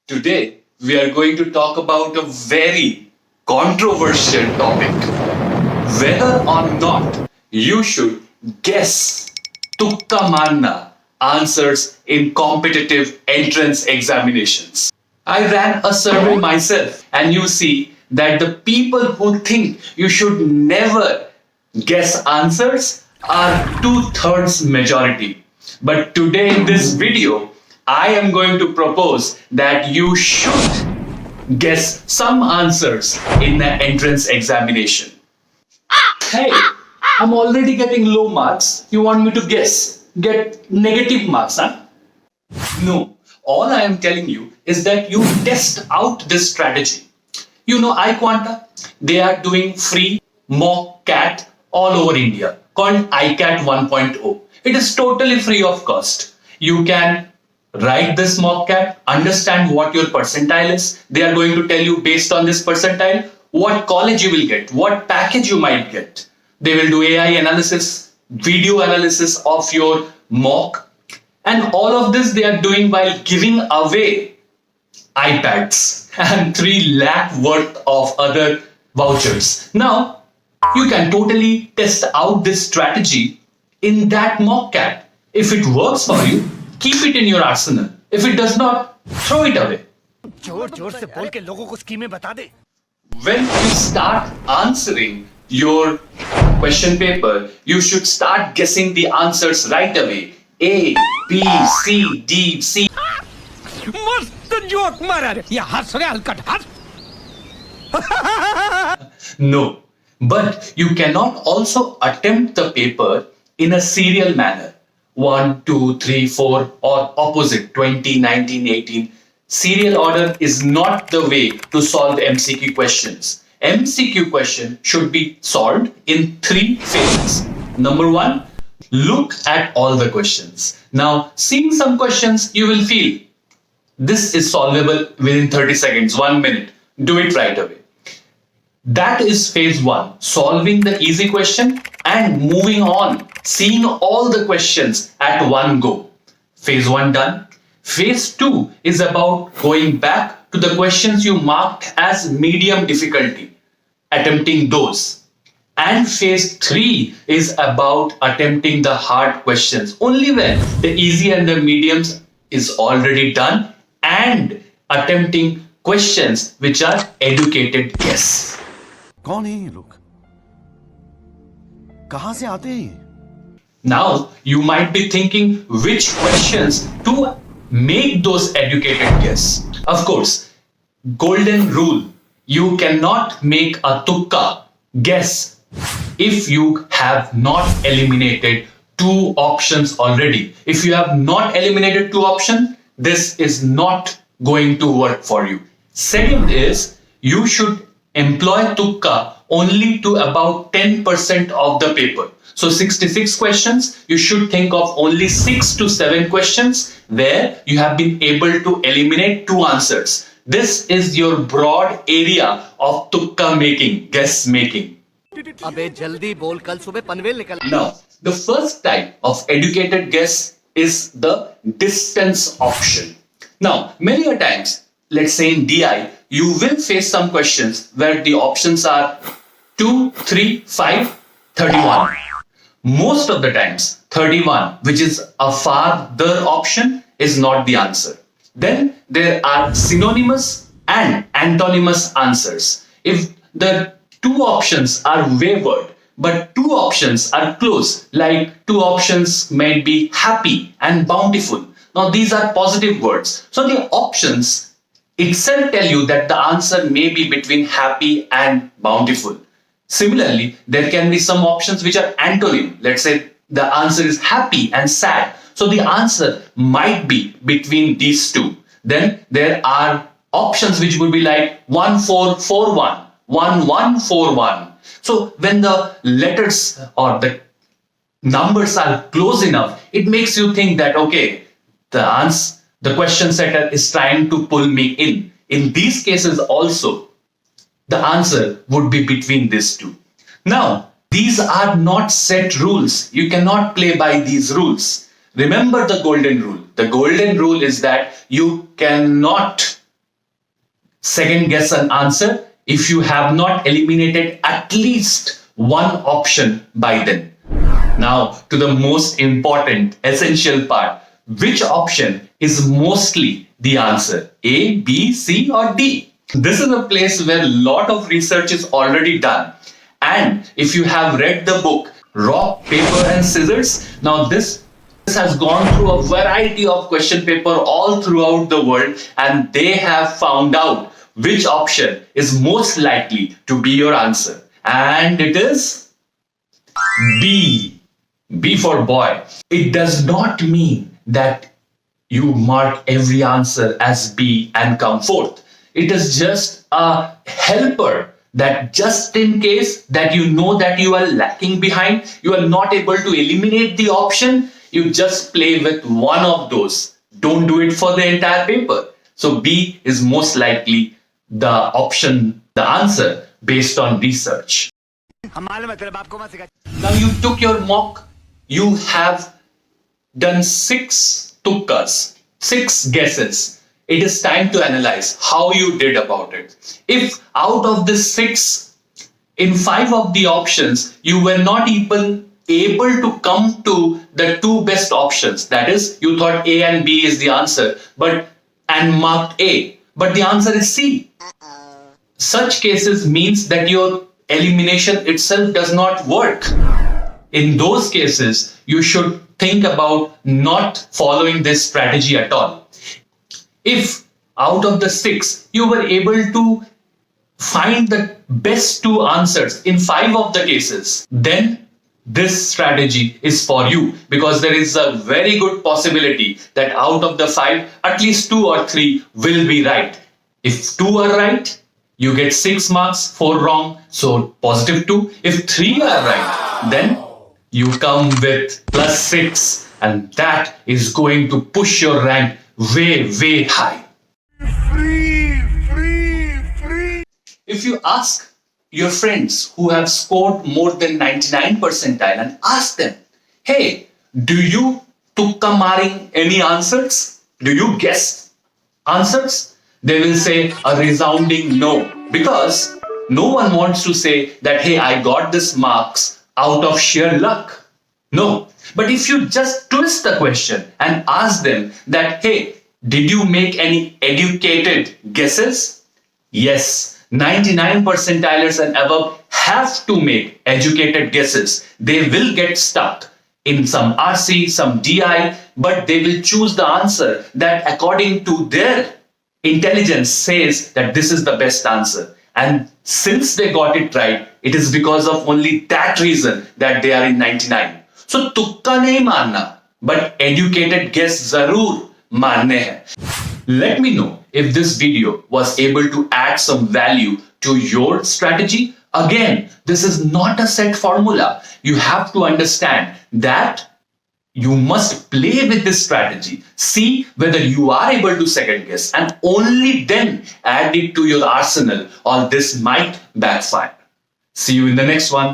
Today, we are going to talk about a very controversial topic. Whether or not you should guess tukka marna answers in competitive entrance examinations. I ran a survey myself, and you see that the people who think you should never guess answers are two-thirds majority. But today in this video, I am going to propose that you should guess some answers in the entrance examination. Hey, I'm already getting low marks. You want me to guess? Get negative marks, huh? No. All I am telling you is that you test out this strategy. You know iQuanta? They are doing free MockCat all over India called iCat 1.0. It is totally free of cost. You can write this MockCat, understand what your percentile is. They are going to tell you based on this percentile what college you will get, what package you might get. They will do AI analysis, video analysis of your mock, and all of this they are doing while giving away iPads and 3 lakh worth of other vouchers. Now, you can totally test out this strategy in that MockCat. If it works for you, keep it in your arsenal. If it does not, throw it away. When you start answering your question paper, you should start guessing the answers right away. A, B, C, D, C. No, but you cannot also attempt the paper in a serial manner. 1, 2, 3, 4 or opposite 20, 19, 18. Serial order is not the way to solve MCQ questions. MCQ question should be solved in 3 phases. Number 1, look at all the questions. Now, seeing some questions, you will feel this is solvable within 30 seconds, 1 minute. Do it right away. That is phase 1, solving the easy question and moving on, seeing all the questions at one go. Phase 1 done. Phase 2 is about going back to the questions you marked as medium difficulty, attempting those. And phase 3 is about attempting the hard questions, only when the easy and the mediums is already done, and attempting questions which are educated guess. कौन है ये लोग? कहां से आते हैं? Now you might be thinking which questions to make those educated guess. Of course, golden rule: you cannot make a tukka guess if you have not eliminated 2 options already. If you have not eliminated 2 options, this is not going to work for you. Second is, you should employ tukka only to about 10% of the paper. So 66 questions, you should think of only 6 to 7 questions where you have been able to eliminate 2 answers. This is your broad area of tukka making, guess making. Now, the first type of educated guess is the distance option. Now, many a times, let's say in DI, you will face some questions where the options are 2, 3, 5, 31. Most of the times, 31, which is a farther option, is not the answer. Then there are synonymous and antonymous answers. If the 2 options are wavered, but 2 options are close, like 2 options may be happy and bountiful. Now these are positive words. So the options itself tell you that the answer may be between happy and bountiful. Similarly, there can be some options which are antonym. Let's say the answer is happy and sad. So the answer might be between these 2. Then there are options which would be like 1441, 1141. So when the letters or the numbers are close enough, it makes you think that, okay, the question setter is trying to pull me in. In these cases also, the answer would be between these 2. Now, these are not set rules. You cannot play by these rules. Remember the golden rule. The golden rule is that you cannot second guess an answer if you have not eliminated at least one option by then. Now, to the most important, essential part. Which option is mostly the answer? A, B, C, or D? This is a place where a lot of research is already done. And if you have read the book, Rock, Paper and Scissors, now this has gone through a variety of question paper all throughout the world, and they have found out which option is most likely to be your answer. And it is B. B for boy. It does not mean that you mark every answer as B and come forth. It is just a helper that just in case that you know that you are lacking behind, you are not able to eliminate the option, you just play with one of those. Don't do it for the entire paper. So B is most likely the option, the answer based on research. Now you took your mock, you have done 6 tukkas, 6 guesses. It is time to analyze how you did about it. If out of the 6, in 5 of the options, you were not even able to come to the 2 best options, that is, you thought A and B is the answer, and marked A, but the answer is C. Such cases means that your elimination itself does not work. In those cases, you should think about not following this strategy at all. If out of the 6, you were able to find the best 2 answers in 5 of the cases, then this strategy is for you, because there is a very good possibility that out of the 5, at least 2 or 3 will be right. If 2 are right, you get 6 marks, 4 wrong, so positive 2. If 3 are right, then you come with +6, and that is going to push your rank way, way high. If you ask your friends who have scored more than 99 percentile and ask them, hey, do you tukka maring any answers? Do you guess answers? They will say a resounding no, because no one wants to say that, hey, I got this marks out of sheer luck. No. But if you just twist the question and ask them that, hey, did you make any educated guesses? Yes. 99 percentilers and above have to make educated guesses. They will get stuck in some RC, some DI, but they will choose the answer that according to their intelligence says that this is the best answer. And since they got it right, it is because of only that reason that they are in 99. So tukka nahi maanna, but educated guess zarur maanne hai. Let me know if this video was able to add some value to your strategy. Again, this is not a set formula. You have to understand that you must play with this strategy. See whether you are able to second guess, and only then add it to your arsenal, or this might backfire. See you in the next one.